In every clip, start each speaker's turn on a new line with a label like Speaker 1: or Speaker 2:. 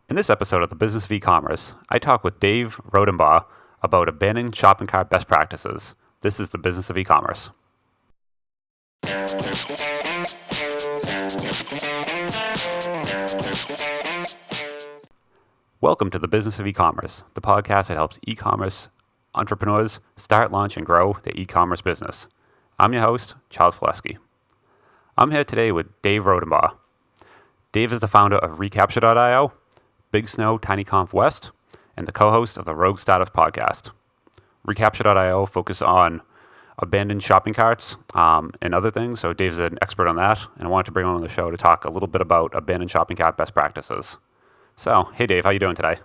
Speaker 1: In this episode of the Business of eCommerce, I talk with Dave Rodenbaugh about abandoned shopping cart best practices. This is the Business of eCommerce. Welcome to the Business of eCommerce, the podcast that helps e-commerce entrepreneurs start, launch, and grow their e-commerce business. I'm your host, Charles Pulaski. I'm here today with Dave Rodenbaugh. Dave is the founder of Recapture.io, Big Snow Tiny Conf West, and the co-host of the Rogue Startups podcast. Recapture.io focuses on abandoned shopping carts and other things, so Dave's an expert on that, and I wanted to bring him on the show to talk a little bit about abandoned shopping cart best practices. So, hey Dave, how you doing today?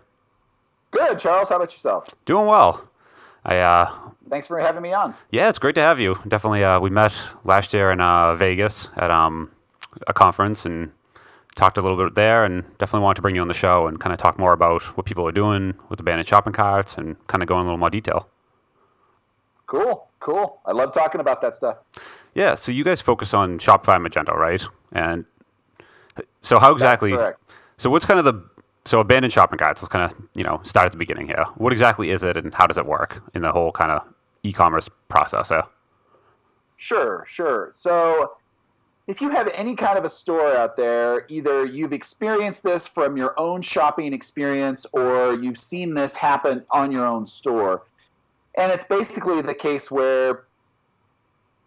Speaker 2: Good, Charles. How about yourself?
Speaker 1: Doing well.
Speaker 2: Thanks for having me on.
Speaker 1: Yeah, it's great to have you. Definitely, we met last year in Vegas at a conference and talked a little bit there, and definitely wanted to bring you on the show and kind of talk more about what people are doing with abandoned shopping carts and kind of go in a little more detail.
Speaker 2: Cool. I love talking about that stuff.
Speaker 1: Yeah, so you guys focus on Shopify and Magento, right? And so how exactly?
Speaker 2: That's correct.
Speaker 1: So what's kind of so abandoned shopping carts? Let's kind of start at the beginning here. What exactly is it, and how does it work in the whole kind of e-commerce process? Yeah.
Speaker 2: Sure. So if you have any kind of a store out there, either you've experienced this from your own shopping experience or you've seen this happen on your own store. And it's basically the case where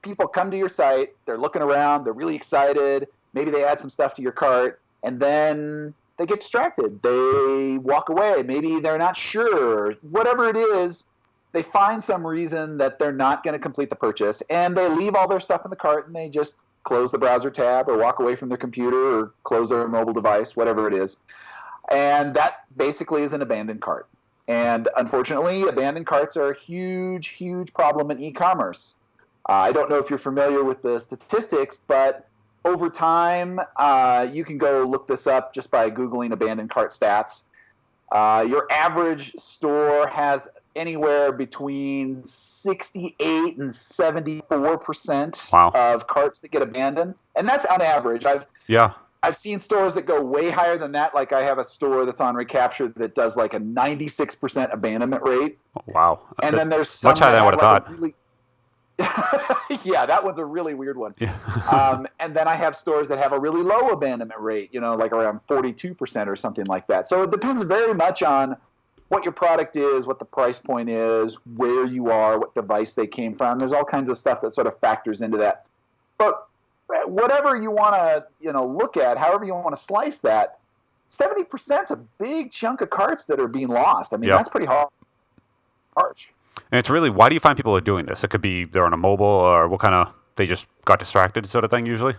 Speaker 2: people come to your site, they're looking around, they're really excited, maybe they add some stuff to your cart, and then they get distracted. They walk away. Maybe they're not sure. Whatever it is, they find some reason that they're not going to complete the purchase, and they leave all their stuff in the cart, and they just close the browser tab or walk away from their computer or close their mobile device, whatever it is. And that basically is an abandoned cart. And unfortunately, abandoned carts are a huge, huge problem in e-commerce. I don't know if you're familiar with the statistics, but over time, you can go look this up just by Googling abandoned cart stats. Your average store has anywhere between 68 and 74% of carts that get abandoned. And that's on average. I've seen stores that go way higher than that. Like I have a store that's on Recapture that does like a 96% abandonment rate.
Speaker 1: Wow.
Speaker 2: And then there's some
Speaker 1: much higher than I would have thought.
Speaker 2: Really yeah, that one's a really weird one.
Speaker 1: Yeah.
Speaker 2: And then I have stores that have a really low abandonment rate, like around 42% or something like that. So it depends very much on what your product is, what the price point is, where you are, what device they came from. There's all kinds of stuff that sort of factors into that. But whatever you want to, look at, however you want to slice that, 70% is a big chunk of carts that are being lost. I mean, That's pretty harsh.
Speaker 1: And it's really, why do you find people are doing this? It could be they're on a mobile, or what kind of, they just got distracted sort of thing usually?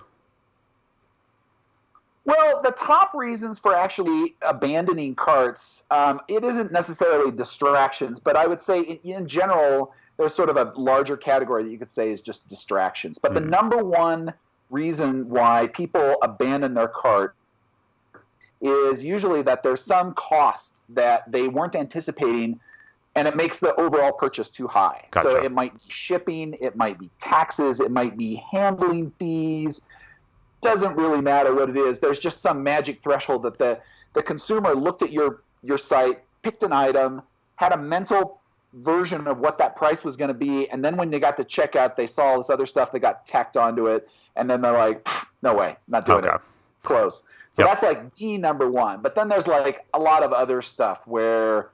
Speaker 2: Well, the top reasons for actually abandoning carts, it isn't necessarily distractions, but I would say in general, there's sort of a larger category that you could say is just distractions. But the number one reason why people abandon their cart is usually that there's some cost that they weren't anticipating, and it makes the overall purchase too high.
Speaker 1: Gotcha.
Speaker 2: So it might be shipping, it might be taxes, it might be handling fees. Doesn't really matter what it is. There's just some magic threshold that the consumer looked at your site, picked an item, had a mental version of what that price was going to be, and then when they got to checkout, they saw all this other stuff that got tacked onto it, and then they're like, no way, not doing it. Close. So that's like number one. But then there's like a lot of other stuff where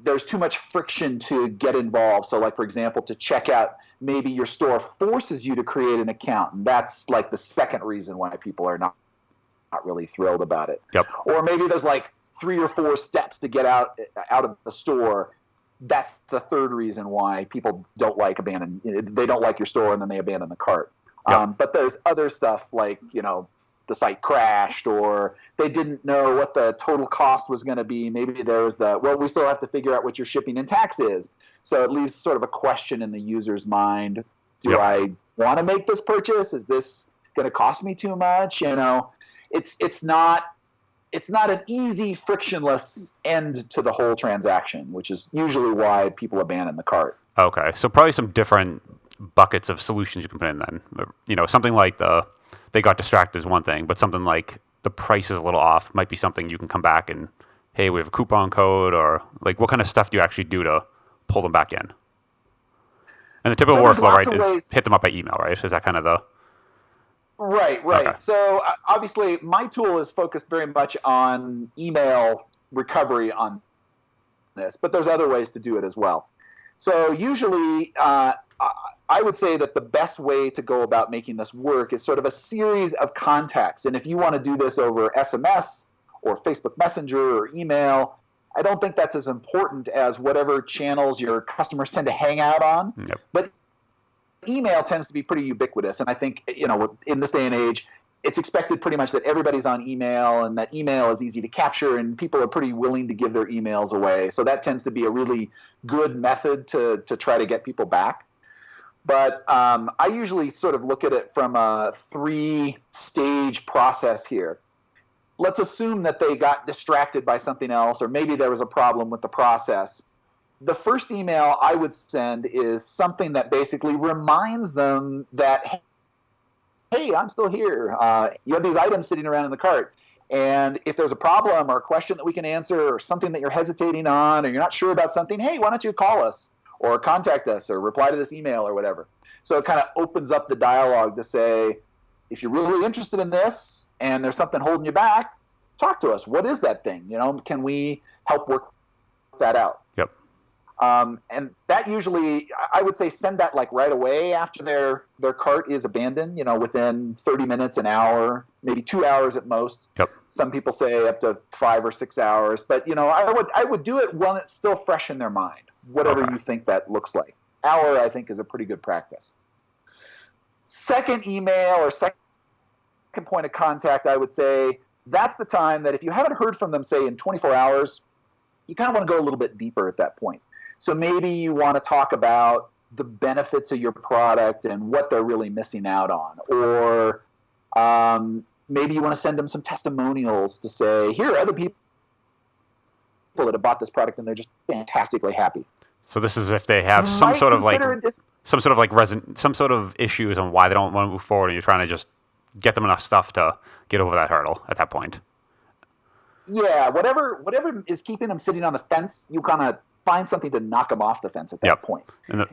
Speaker 2: there's too much friction to get involved. So like, for example, to check out, maybe your store forces you to create an account. And that's like the second reason why people are not really thrilled about it.
Speaker 1: Yep.
Speaker 2: Or maybe there's like 3 or 4 steps to get out of the store. That's the third reason why people don't like they don't like your store, and then they abandon the cart.
Speaker 1: Yep.
Speaker 2: But there's other stuff like, the site crashed, or they didn't know what the total cost was going to be. Maybe there was we still have to figure out what your shipping and tax is. So it leaves sort of a question in the user's mind. Do I want to make this purchase? Is this going to cost me too much? It's not an easy, frictionless end to the whole transaction, which is usually why people abandon the cart.
Speaker 1: Okay. So probably some different buckets of solutions you can put in then. Something like they got distracted is one thing, but something like the price is a little off might be something you can come back and hey, we have a coupon code, or like what kind of stuff do you actually do to pull them back in? And the typical
Speaker 2: So there's
Speaker 1: workflow,
Speaker 2: lots
Speaker 1: right,
Speaker 2: of
Speaker 1: is
Speaker 2: ways.
Speaker 1: hit them up by email, right? Is that kind of the
Speaker 2: Right,
Speaker 1: okay?
Speaker 2: right. So obviously, my tool is focused very much on email recovery on this, but there's other ways to do it as well. So usually, I would say that the best way to go about making this work is sort of a series of contacts. And if you want to do this over SMS or Facebook Messenger or email, I don't think that's as important as whatever channels your customers tend to hang out on.
Speaker 1: Yep.
Speaker 2: But email tends to be pretty ubiquitous. And I think, in this day and age, it's expected pretty much that everybody's on email and that email is easy to capture and people are pretty willing to give their emails away. So that tends to be a really good method to try to get people back. But I usually sort of look at it from a 3-stage process here. Let's assume that they got distracted by something else, or maybe there was a problem with the process. The first email I would send is something that basically reminds them that, hey, I'm still here. You have these items sitting around in the cart. And if there's a problem or a question that we can answer or something that you're hesitating on or you're not sure about something, hey, why don't you call us or contact us or reply to this email or whatever. So it kind of opens up the dialogue to say, if you're really interested in this and there's something holding you back, talk to us. What is that thing? Can we help work that out?
Speaker 1: Yep.
Speaker 2: And that usually, I would say, send that like right away after their cart is abandoned, within 30 minutes, an hour, maybe 2 hours at most.
Speaker 1: Yep.
Speaker 2: Some people say up to 5 or 6 hours, but I would do it when it's still fresh in their mind, whatever you think that looks like. Hour, I think, is a pretty good practice. Second email or second point of contact, I would say, that's the time that if you haven't heard from them, say, in 24 hours, you kind of want to go a little bit deeper at that point. So maybe you want to talk about the benefits of your product and what they're really missing out on. Or maybe you want to send them some testimonials to say, here are other people that have bought this product and they're just fantastically happy.
Speaker 1: So this is if they have some sort of issues on why they don't want to move forward, and you're trying to just get them enough stuff to get over that hurdle at that point.
Speaker 2: Yeah, whatever is keeping them sitting on the fence, you kind of find something to knock them off the fence at that point.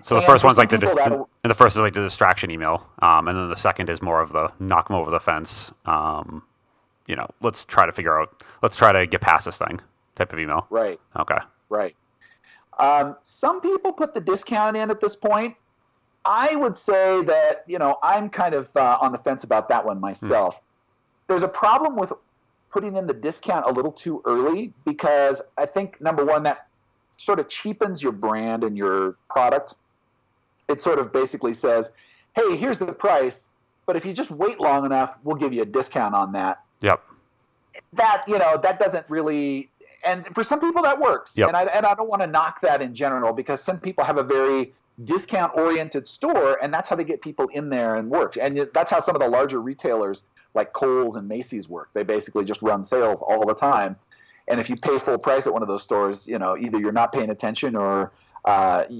Speaker 1: So the first one's like the first is like the distraction email, and then the second is more of the knock them over the fence. Let's try to get past this thing type of email.
Speaker 2: Right.
Speaker 1: Okay.
Speaker 2: Right. Some people put the discount in at this point. I would say that, I'm kind of on the fence about that one myself. There's a problem with putting in the discount a little too early because I think, number one, that sort of cheapens your brand and your product. It sort of basically says, hey, here's the price, but if you just wait long enough, we'll give you a discount on that.
Speaker 1: Yep.
Speaker 2: That doesn't really... And for some people that works.
Speaker 1: Yep.
Speaker 2: And I don't want to knock that in general because some people have a very discount-oriented store, and that's how they get people in there and work. And that's how some of the larger retailers like Kohl's and Macy's work. They basically just run sales all the time. And if you pay full price at one of those stores, either you're not paying attention or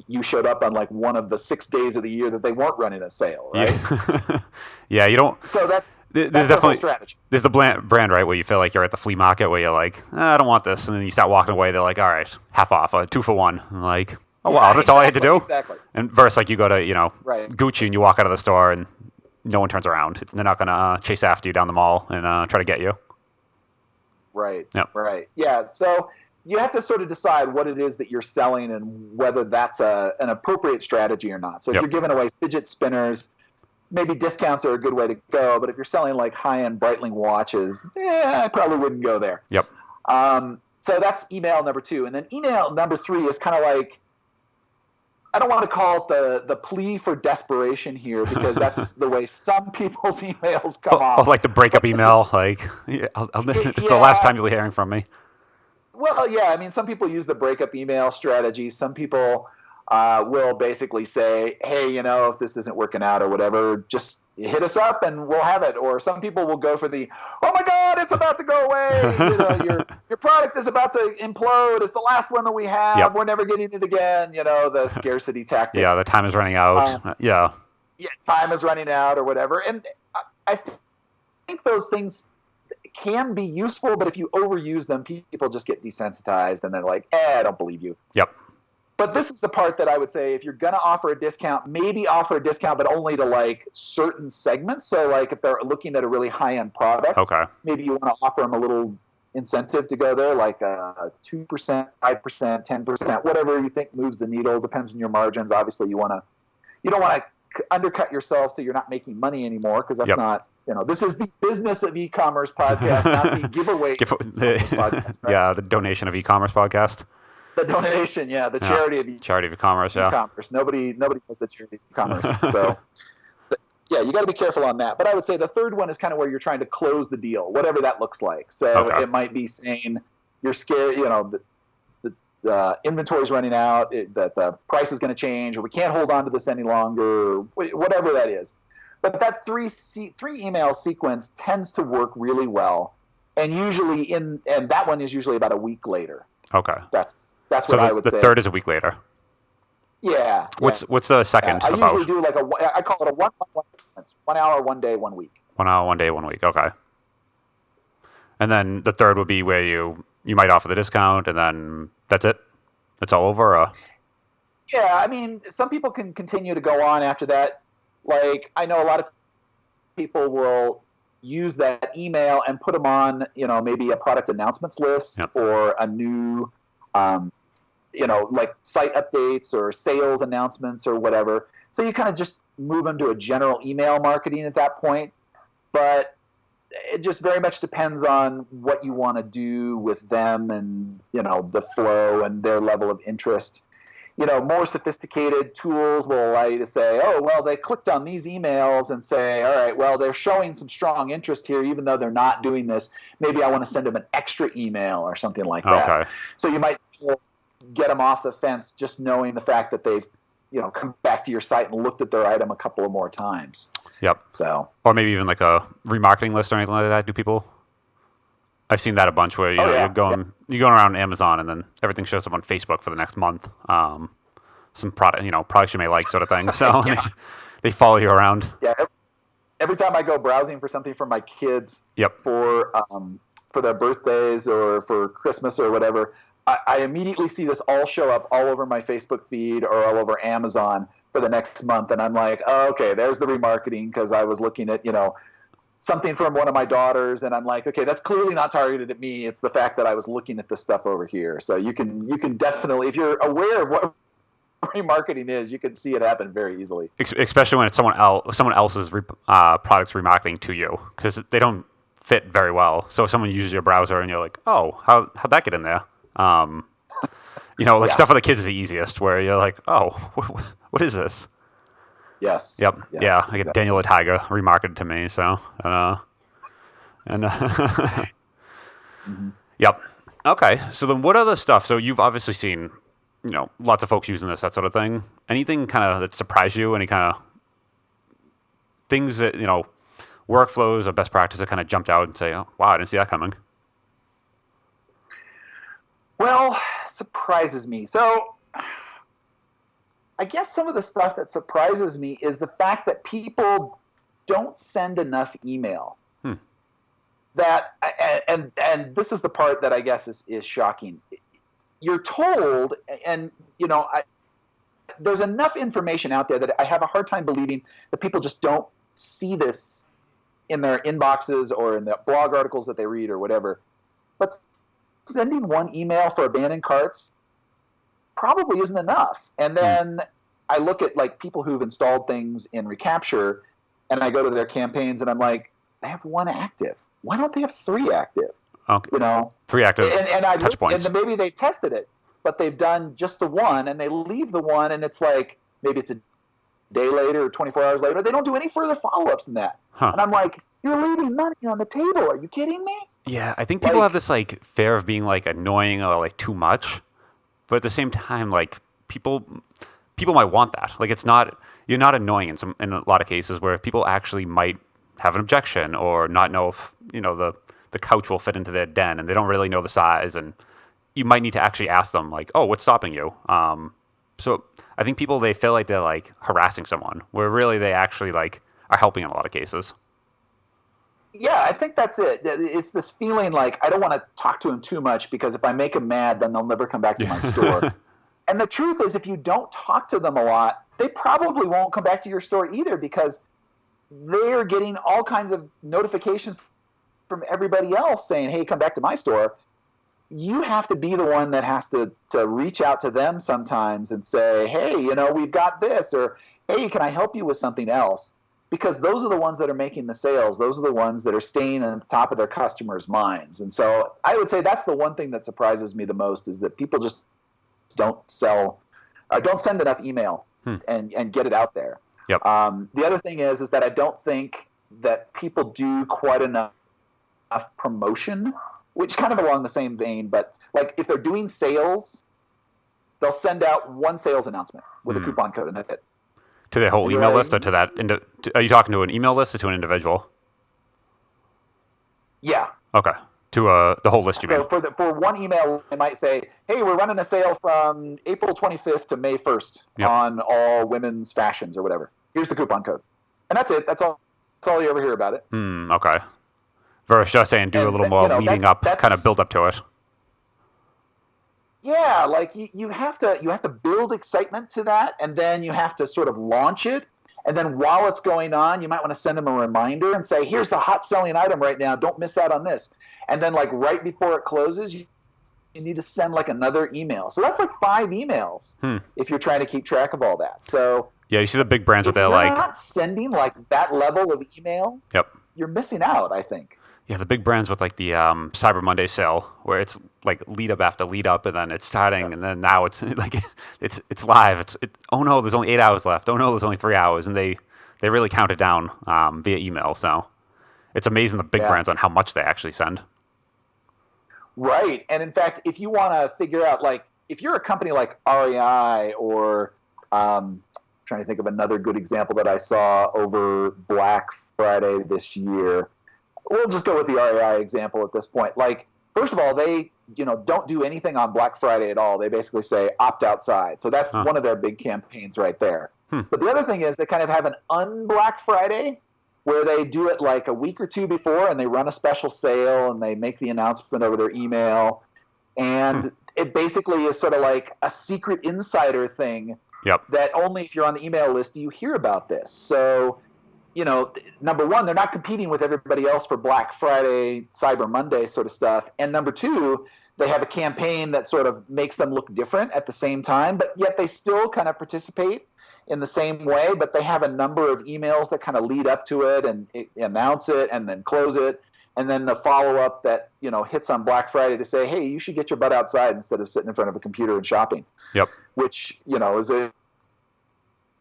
Speaker 2: you showed up on like one of the 6 days of the year that they weren't running a sale, right?
Speaker 1: Yeah, you don't.
Speaker 2: So that's
Speaker 1: definitely
Speaker 2: the whole strategy.
Speaker 1: There's the brand, right, where you feel like you're at the flea market where you're like, I don't want this. And then you start walking away. They're like, all right, half off, 2 for 1. I'm like, oh, wow, that's all I had to do?
Speaker 2: Exactly.
Speaker 1: And versus like you go to,
Speaker 2: right.
Speaker 1: Gucci and you walk out of the store and no one turns around. They're not going to chase after you down the mall and try to get you.
Speaker 2: Right.
Speaker 1: Yep.
Speaker 2: Right. Yeah. So you have to sort of decide what it is that you're selling and whether that's an appropriate strategy or not. So if you're giving away fidget spinners, maybe discounts are a good way to go. But if you're selling like high-end Breitling watches, I probably wouldn't go there.
Speaker 1: Yep.
Speaker 2: So that's email number 2. And then email number 3 is kind of like, I don't want to call it the plea for desperation here because that's the way some people's emails come off.
Speaker 1: Like the breakup email, like, it's the last time you'll be hearing from me.
Speaker 2: Well, yeah, I mean, some people use the breakup email strategy. Some people will basically say, hey, if this isn't working out or whatever, just hit us up and we'll have it. Or some people will go for the, oh my God, it's about to go away. Your product is about to implode. It's the last one that we have.
Speaker 1: Yep.
Speaker 2: We're never getting it again. The scarcity tactic.
Speaker 1: Yeah, the time is running out. Yeah,
Speaker 2: time is running out or whatever. And I think those things can be useful, but if you overuse them, people just get desensitized and they're like, I don't believe you.
Speaker 1: Yep.
Speaker 2: But this is the part that I would say, if you're going to offer a discount, maybe offer a discount, but only to like certain segments. So like if they're looking at a really high-end product,
Speaker 1: Okay.
Speaker 2: maybe you want to offer them a little incentive to go there, like 2%, 5%, 10%, whatever you think moves the needle. Depends on your margins. Obviously, you don't want to undercut yourself so you're not making money anymore, because that's not, this is the business of e-commerce podcast, not the giveaway podcast, right?
Speaker 1: Yeah, the donation of e-commerce podcast.
Speaker 2: The donation, the charity of
Speaker 1: e-commerce,
Speaker 2: e-commerce. Nobody does the charity of e-commerce. So, you got to be careful on that. But I would say the third one is kind of where you're trying to close the deal, whatever that looks like. So It might be saying you're scared, the inventory's running out, that the price is going to change, or we can't hold on to this any longer, whatever that is. But that three email sequence tends to work really well, and usually and that one is usually about a week later.
Speaker 1: Okay.
Speaker 2: That's what I would say.
Speaker 1: The third is a week later.
Speaker 2: Yeah.
Speaker 1: What's the second?
Speaker 2: I usually do like I call it a 1 sequence. 1 hour, 1 day, 1 week.
Speaker 1: 1 hour, 1 day, 1 week. Okay. And then the third would be where you might offer the discount, and then that's it. It's all over.
Speaker 2: Yeah, I mean, some people can continue to go on after that. Like, I know a lot of people will use that email and put them on, maybe a product announcements list, or a new, like site updates or sales announcements or whatever. So you kind of just move them to a general email marketing at that point. But it just very much depends on what you want to do with them and, the flow and their level of interest. More sophisticated tools will allow you to say, oh, well, they clicked on these emails and say, all right, well, they're showing some strong interest here, even though they're not doing this. Maybe I want to send them an extra email or something like that.
Speaker 1: Okay.
Speaker 2: So you might still get them off the fence just knowing the fact that they've, come back to your site and looked at their item a couple of more times.
Speaker 1: Yep.
Speaker 2: So.
Speaker 1: Or maybe even like a remarketing list or anything like that. Do people? I've seen that a bunch where you're going around Amazon and then everything shows up on Facebook for the next month. Some product, products you may like, sort of thing. So they follow you around.
Speaker 2: Yeah. Every time I go browsing for something for my kids, for their birthdays or for Christmas or whatever, I immediately see this all show up all over my Facebook feed or all over Amazon for the next month, and I'm like, oh, okay, there's the remarketing, because I was looking at something from one of my daughters, and I'm like, okay, that's clearly not targeted at me. It's the fact that I was looking at this stuff over here. So you can definitely, if you're aware of what remarketing is, you can see it happen very easily.
Speaker 1: Especially when it's someone else's products remarketing to you, because they don't fit very well. So if someone uses your browser and you're like, oh, how'd that get in there? Stuff for the kids is the easiest, where you're like, oh, what is this?
Speaker 2: Yes.
Speaker 1: Yep.
Speaker 2: Yes,
Speaker 1: yeah.
Speaker 2: Exactly.
Speaker 1: Daniel the Tiger remarketed to me. So,
Speaker 2: Mm-hmm.
Speaker 1: Yep. Okay. So then, what other stuff? So you've obviously seen, lots of folks using this, that sort of thing. Anything kind of that surprised you? Any kind of things that workflows or best practice that kind of jumped out and say, oh, wow, I didn't see that coming?
Speaker 2: Well, surprises me. So I guess some of the stuff that surprises me is the fact that people don't send enough email. That and this is the part that I guess is shocking. You're told, and there's enough information out there that I have a hard time believing that people just don't see this in their inboxes or in the blog articles that they read or whatever. But sending one email for abandoned carts probably isn't enough. And then I look at like people who've installed things in Recapture, and I go to their campaigns and I'm like, they have one active. Why don't they have 3 active?
Speaker 1: Okay. 3 active
Speaker 2: and I
Speaker 1: touch points.
Speaker 2: And maybe they tested it, but they've done just the one, and they leave the one, and it's like maybe it's a day later or 24 hours later. They don't do any further follow-ups than that. And I'm like, you're leaving money on the table. Are you kidding me?
Speaker 1: Yeah, I think people have this like fear of being like annoying or like too much, but at the same time, like people might want that. Like you're not annoying in a lot of cases where people actually might have an objection or not know if the couch will fit into their den and they don't really know the size, and you might need to actually ask them like, oh, what's stopping you? So I think people, they feel like they're like harassing someone, where really they actually like are helping in a lot of cases.
Speaker 2: Yeah, I think that's it. It's this feeling like I don't want to talk to them too much because if I make them mad, then they'll never come back to my store.
Speaker 1: Yeah.
Speaker 2: And the truth is, if you don't talk to them a lot, they probably won't come back to your store either because they're getting all kinds of notifications from everybody else saying, hey, come back to my store. You have to be the one that has to reach out to them sometimes and say, hey, we've got this, or hey, can I help you with something else? Because those are the ones that are making the sales. Those are the ones that are staying at the top of their customers' minds. And so I would say that's the one thing that surprises me the most is that people just don't send enough email and get it out there.
Speaker 1: Yep.
Speaker 2: The other thing is that I don't think that people do quite enough promotion, which kind of along the same vein, but like if they're doing sales, they'll send out one sales announcement with a coupon code and that's it.
Speaker 1: To their whole email list or to that? Are you talking to an email list or to an individual?
Speaker 2: Yeah.
Speaker 1: Okay. To the whole list, you mean?
Speaker 2: So for one email, they might say, hey, we're running a sale from April 25th to May 1st on all women's fashions or whatever. Here's the coupon code. And that's it. That's all you ever hear about it.
Speaker 1: Okay. Versus just saying do a little more leading up, kind of build up to it.
Speaker 2: Yeah, like you have to build excitement to that, and then you have to sort of launch it. And then while it's going on, you might want to send them a reminder and say, here's the hot selling item right now. Don't miss out on this. And then like right before it closes, you need to send like another email. So that's like 5 emails if you're trying to keep track of all that. So
Speaker 1: yeah, you see the big brands with their like
Speaker 2: not sending like that level of email.
Speaker 1: Yep.
Speaker 2: You're missing out, I think.
Speaker 1: Yeah, the big brands with like the Cyber Monday sale, where it's like lead up after lead up, and then it's starting, and then now it's like it's live. Oh no, there's only 8 hours left. Oh no, there's only 3 hours, and they really count it down via email. So it's amazing the big brands on how much they actually send.
Speaker 2: Right, and in fact, if you want to figure out like if you're a company like REI or trying to think of another good example that I saw over Black Friday this year. We'll just go with the REI example at this point. Like, first of all, they don't do anything on Black Friday at all. They basically say opt outside. So that's one of their big campaigns right there. But the other thing is they kind of have an un-Black Friday where they do it like a week or two before and they run a special sale and they make the announcement over their email. And it basically is sort of like a secret insider thing that only if you're on the email list do you hear about this. So number one, they're not competing with everybody else for Black Friday, Cyber Monday sort of stuff. And number two, they have a campaign that sort of makes them look different at the same time, but yet they still kind of participate in the same way, but they have a number of emails that kind of lead up to it and announce it and then close it. And then the follow-up that, hits on Black Friday to say, hey, you should get your butt outside instead of sitting in front of a computer and shopping.
Speaker 1: Yep.
Speaker 2: Which,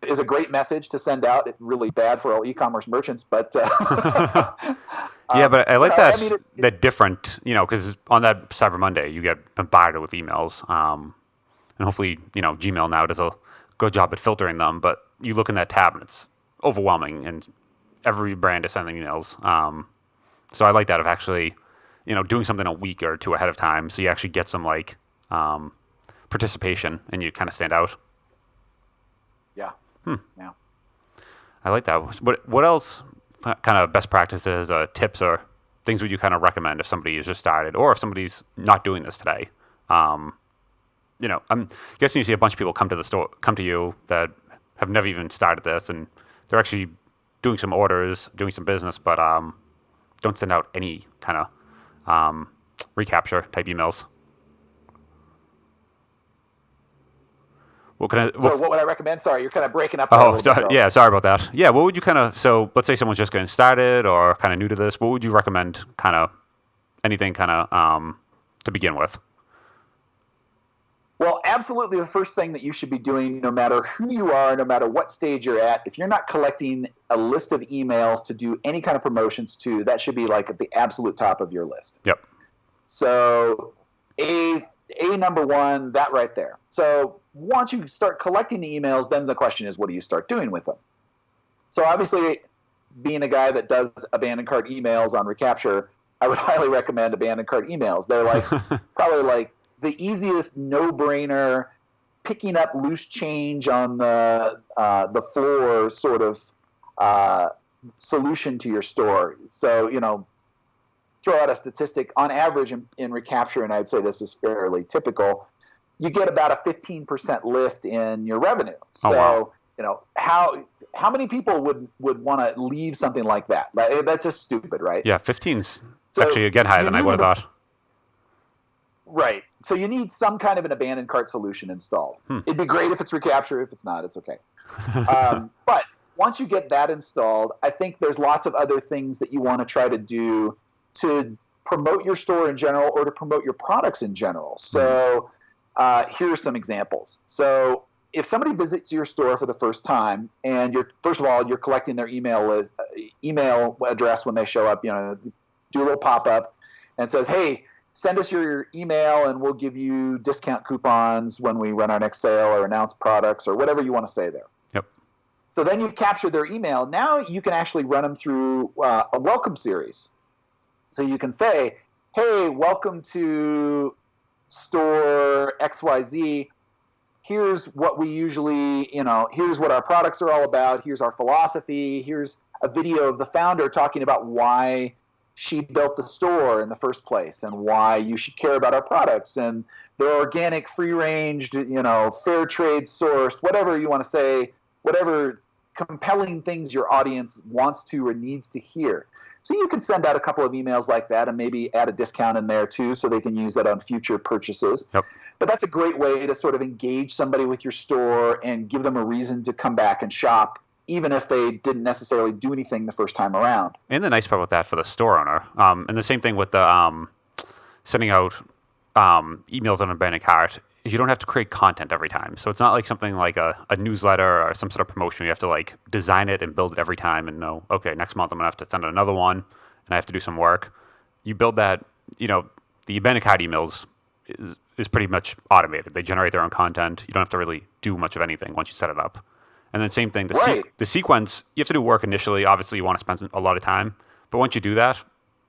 Speaker 2: is a great message to send out. It's really bad for all e-commerce merchants, but
Speaker 1: yeah, but I like that. I mean, that different, because on that Cyber Monday you get bombarded with emails, and hopefully, Gmail now does a good job at filtering them. But you look in that tab and it's overwhelming, and every brand is sending emails. So I like that of actually, doing something a week or two ahead of time, so you actually get some like participation and you kind of stand out.
Speaker 2: Yeah. Yeah.
Speaker 1: I like that. What else kind of best practices, tips, or things would you kind of recommend if somebody has just started or if somebody's not doing this today? I'm guessing you see a bunch of people come to you that have never even started this and they're actually doing some orders, doing some business, but don't send out any kind of recapture type emails.
Speaker 2: So what would I recommend? Sorry, you're kind of breaking up.
Speaker 1: Sorry about that. Yeah, what would you so let's say someone's just getting started or kind of new to this, what would you recommend anything to begin with?
Speaker 2: Well, absolutely the first thing that you should be doing, no matter who you are, no matter what stage you're at, if you're not collecting a list of emails to do any kind of promotions to, that should be like at the absolute top of your list.
Speaker 1: Yep.
Speaker 2: So number one, that right there. So once you start collecting the emails, then the question is, what do you start doing with them? So obviously, being a guy that does abandoned cart emails on recapture, I would highly recommend abandoned cart emails. They're like probably like the easiest no-brainer, picking up loose change on the floor sort of solution to your store. So throw out a statistic. On average in recapture, and I'd say this is fairly typical, you get about a 15% lift in your revenue. So,
Speaker 1: wow.
Speaker 2: How many people would want to leave something like that? That's just stupid, right?
Speaker 1: Yeah, 15's
Speaker 2: So
Speaker 1: actually again higher than I would have thought.
Speaker 2: Right. So you need some kind of an abandoned cart solution installed. It'd be great if it's recapture. If it's not, it's okay. But once you get that installed, I think there's lots of other things that you want to try to do to promote your store in general or to promote your products in general. So here are some examples. So if somebody visits your store for the first time, and first of all, you're collecting their email address when they show up, do a little pop-up and it says, hey, send us your email and we'll give you discount coupons when we run our next sale or announce products or whatever you want to say there.
Speaker 1: Yep.
Speaker 2: So then you've captured their email. Now you can actually run them through a welcome series. So you can say, hey, welcome to store XYZ. Here's what we usually, here's what our products are all about. Here's our philosophy. Here's a video of the founder talking about why she built the store in the first place and why you should care about our products. And they're organic, free-ranged, fair trade sourced, whatever you want to say, whatever compelling things your audience wants to or needs to hear. So you can send out a couple of emails like that and maybe add a discount in there too so they can use that on future purchases.
Speaker 1: Yep.
Speaker 2: But that's a great way to sort of engage somebody with your store and give them a reason to come back and shop, even if they didn't necessarily do anything the first time around.
Speaker 1: And the nice part with that for the store owner, and the same thing with the sending out emails on an abandoned cart, is you don't have to create content every time. So it's not like something like a newsletter or some sort of promotion. You have to like design it and build it every time and know, okay, next month I'm going to have to send out another one and I have to do some work. You build that, the abandoned cart emails is pretty much automated. They generate their own content. You don't have to really do much of anything once you set it up. And then same thing, the sequence, you have to do work initially. Obviously, you want to spend a lot of time. But once you do that,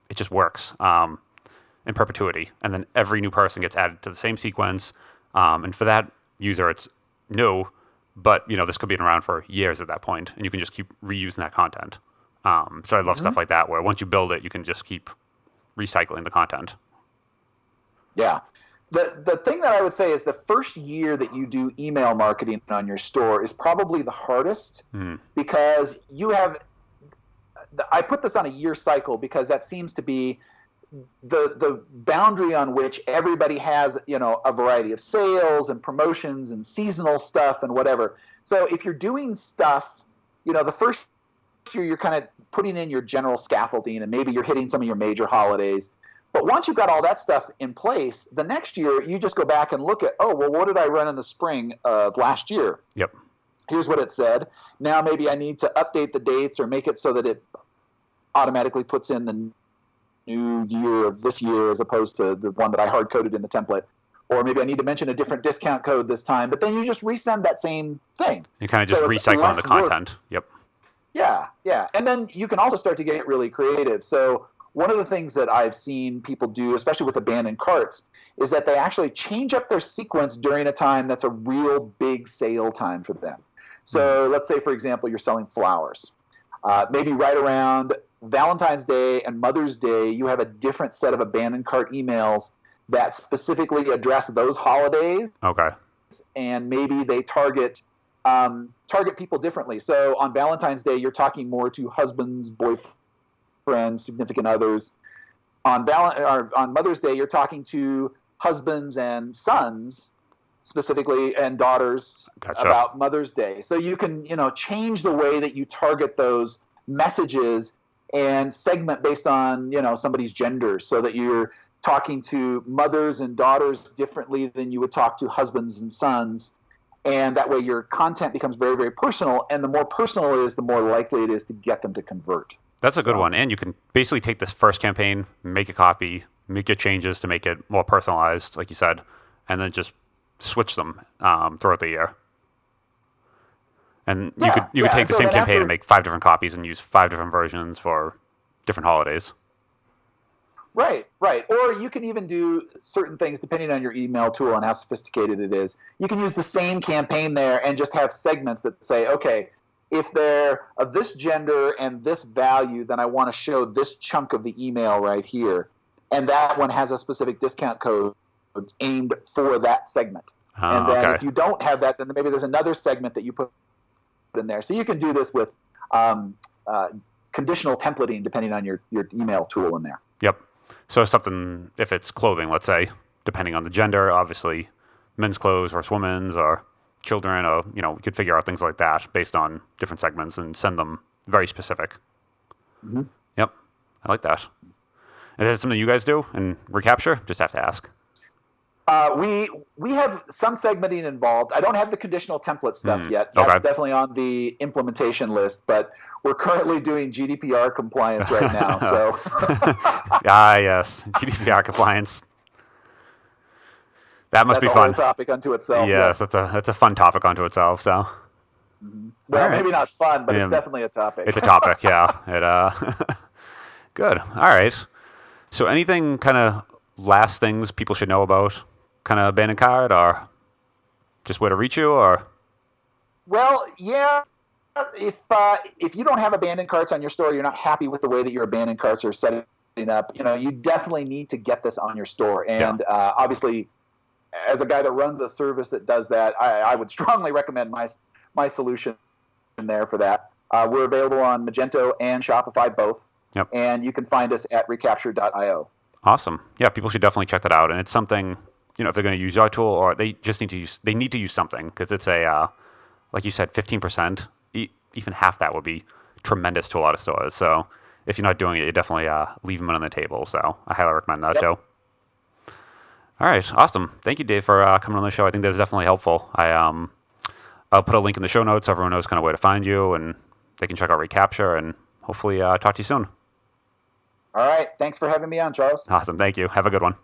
Speaker 1: it just works in perpetuity. And then every new person gets added to the same sequence. And for that user, it's new. But, this could be around for years at that point. And you can just keep reusing that content. So I love stuff like that, where once you build it, you can just keep recycling the content.
Speaker 2: Yeah. The thing that I would say is the first year that you do email marketing on your store is probably the hardest because I put this on a year cycle because that seems to be the boundary on which everybody has, a variety of sales and promotions and seasonal stuff and whatever. So if you're doing stuff, the first year you're kind of putting in your general scaffolding and maybe you're hitting some of your major holidays. But once you've got all that stuff in place, the next year you just go back and look at, what did I run in the spring of last year?
Speaker 1: Yep.
Speaker 2: Here's what it said. Now maybe I need to update the dates or make it so that it automatically puts in the new year of this year as opposed to the one that I hard-coded in the template. Or maybe I need to mention a different discount code this time. But then you just resend that same thing.
Speaker 1: You kind of just recycle the content. Yep.
Speaker 2: Yeah. And then you can also start to get really creative. So one of the things that I've seen people do, especially with abandoned carts, is that they actually change up their sequence during a time that's a real big sale time for them. So let's say, for example, you're selling flowers. Maybe right around Valentine's Day and Mother's Day, you have a different set of abandoned cart emails that specifically address those holidays.
Speaker 1: Okay.
Speaker 2: And maybe they target people differently. So on Valentine's Day, you're talking more to husbands, boyfriends, significant others. On Mother's Day, you're talking to husbands and sons specifically and daughters about Mother's Day. So you can, change the way that you target those messages and segment based on, somebody's gender so that you're talking to mothers and daughters differently than you would talk to husbands and sons. And that way your content becomes very, very personal. And the more personal it is, the more likely it is to get them to convert.
Speaker 1: That's a good one. And you can basically take this first campaign, make a copy, make your changes to make it more personalized, like you said, and then just switch them throughout the year. And you could take the same campaign and make 5 different copies and use 5 different versions for different holidays.
Speaker 2: Right. Or you can even do certain things depending on your email tool and how sophisticated it is. You can use the same campaign there and just have segments that say, okay, if they're of this gender and this value, then I want to show this chunk of the email right here. And that one has a specific discount code aimed for that segment. And then if you don't have that, then maybe there's another segment that you put in there. So you can do this with conditional templating depending on your email tool in there.
Speaker 1: Yep. So something, if it's clothing, let's say, depending on the gender, obviously men's clothes versus women's or children, or, you know, we could figure out things like that based on different segments and send them very specific.
Speaker 2: Mm-hmm.
Speaker 1: Yep. I like that. Is that something you guys do in recapture? Just have to ask.
Speaker 2: We have some segmenting involved. I don't have the conditional template stuff yet. That's definitely on the implementation list, but we're currently doing GDPR compliance right now. So
Speaker 1: yes, GDPR compliance. That must be fun.
Speaker 2: That's a whole topic unto itself.
Speaker 1: Yes, that's a fun topic unto itself. So,
Speaker 2: well, maybe not fun, but it's definitely a topic.
Speaker 1: It's a topic, yeah. It good. All right. So, anything kind of last things people should know about kind of abandoned cart, or just where to reach you, or?
Speaker 2: Well, yeah. If you don't have abandoned carts on your store, you're not happy with the way that your abandoned carts are setting up. You know, you definitely need to get this on your store. And obviously, as a guy that runs a service that does that, I would strongly recommend my solution there for that. We're available on Magento and Shopify both.
Speaker 1: Yep.
Speaker 2: And you can find us at recapture.io.
Speaker 1: Awesome. Yeah, people should definitely check that out. And it's something, you know, if they're going to use our tool, or they just need to use something, because it's a, like you said, 15%, even half that would be tremendous to a lot of stores. So if you're not doing it, you definitely leave them on the table. So I highly recommend that, Joe. All right, awesome. Thank you, Dave, for coming on the show. I think that's definitely helpful. I'll put a link in the show notes so everyone knows kind of where to find you, and they can check out Recapture, and hopefully talk to you soon.
Speaker 2: All right. Thanks for having me on, Charles.
Speaker 1: Awesome. Thank you. Have a good one.